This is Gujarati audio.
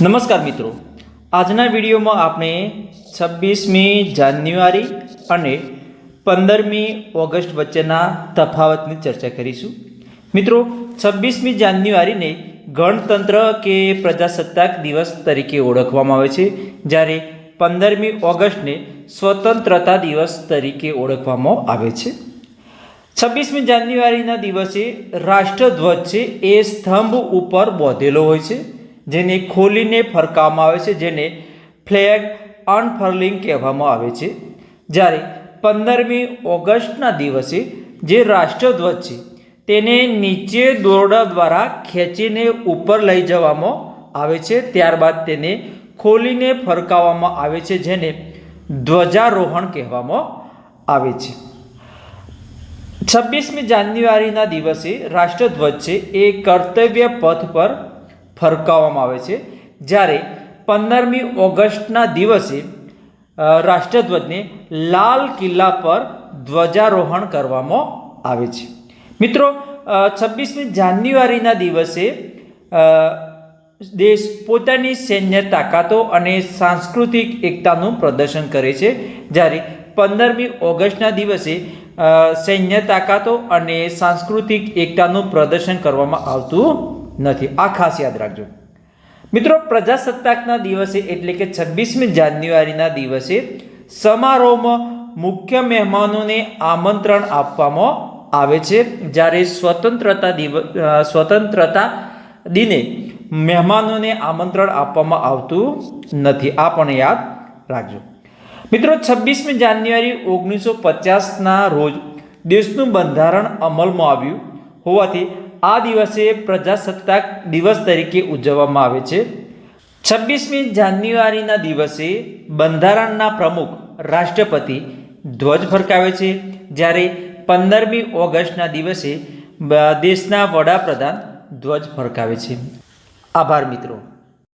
નમસ્કાર મિત્રો, આજના વિડીયોમાં આપણે 26મી જાન્યુઆરી અને 15મી ઓગસ્ટ વચ્ચેના તફાવતની ચર્ચા કરીશું. મિત્રો, 26મી જાન્યુઆરીને ગણતંત્ર કે પ્રજાસત્તાક દિવસ તરીકે ઓળખવામાં આવે છે, જ્યારે 15મી ઓગસ્ટને સ્વતંત્રતા દિવસ તરીકે ઓળખવામાં આવે છે. 26મી જાન્યુઆરીના દિવસે રાષ્ટ્રધ્વજ છે એ સ્તંભ ઉપર બાંધેલો હોય છે, જેને ખોલીને ફરકાવવામાં આવે છે, જેને ફ્લેગ અનફર્લિંગ કહેવામાં આવે છે. જ્યારે 15મી ઓગસ્ટના દિવસે જે રાષ્ટ્રધ્વજ છે તેને નીચે દોરડા દ્વારા ખેંચીને ઉપર લઈ જવામાં આવે છે, ત્યારબાદ તેને ખોલીને ફરકાવવામાં આવે છે, જેને ધ્વજારોહણ કહેવામાં આવે છે. 26મી જાન્યુઆરીના દિવસે રાષ્ટ્રધ્વજ છે એ કર્તવ્ય પથ પર ફરકાવવામાં આવે છે, જ્યારે 15મી ઓગસ્ટના દિવસે રાષ્ટ્રધ્વજને લાલ કિલ્લા પર ધ્વજારોહણ કરવામાં આવે છે. મિત્રો, 26મી જાન્યુઆરીના દિવસે દેશ પોતાની સૈન્ય તાકાતો અને સાંસ્કૃતિક એકતાનું પ્રદર્શન કરે છે, જ્યારે 15મી ઓગસ્ટના દિવસે સૈન્ય તાકાતો અને સાંસ્કૃતિક એકતાનું પ્રદર્શન કરવામાં આવતું નથી. આ ખાસ યાદ રાખજો. મિત્રો, પ્રજાસત્તાકના દિવસે એટલે કે 26મી જાન્યુઆરીના દિવસે સમારોહમાં મુખ્ય મહેમાનોને આમંત્રણ આપવામાં આવે છે, જ્યારે સ્વતંત્રતા દિને મહેમાનોને આમંત્રણ આપવામાં આવતું નથી. આ પણ યાદ રાખજો. મિત્રો, 26મી જાન્યુઆરી 1950ના રોજ દેશનું બંધારણ અમલમાં આવ્યું હોવાથી આ દિવસે પ્રજાસત્તાક દિવસ તરીકે ઉજવવામાં આવે છે. 26મી જાન્યુઆરીના દિવસે બંધારણના પ્રમુખ રાષ્ટ્રપતિ ધ્વજ ફરકાવે છે, જ્યારે 15મી ઓગસ્ટના દિવસે દેશના વડાપ્રધાન ધ્વજ ફરકાવે છે. આભાર મિત્રો.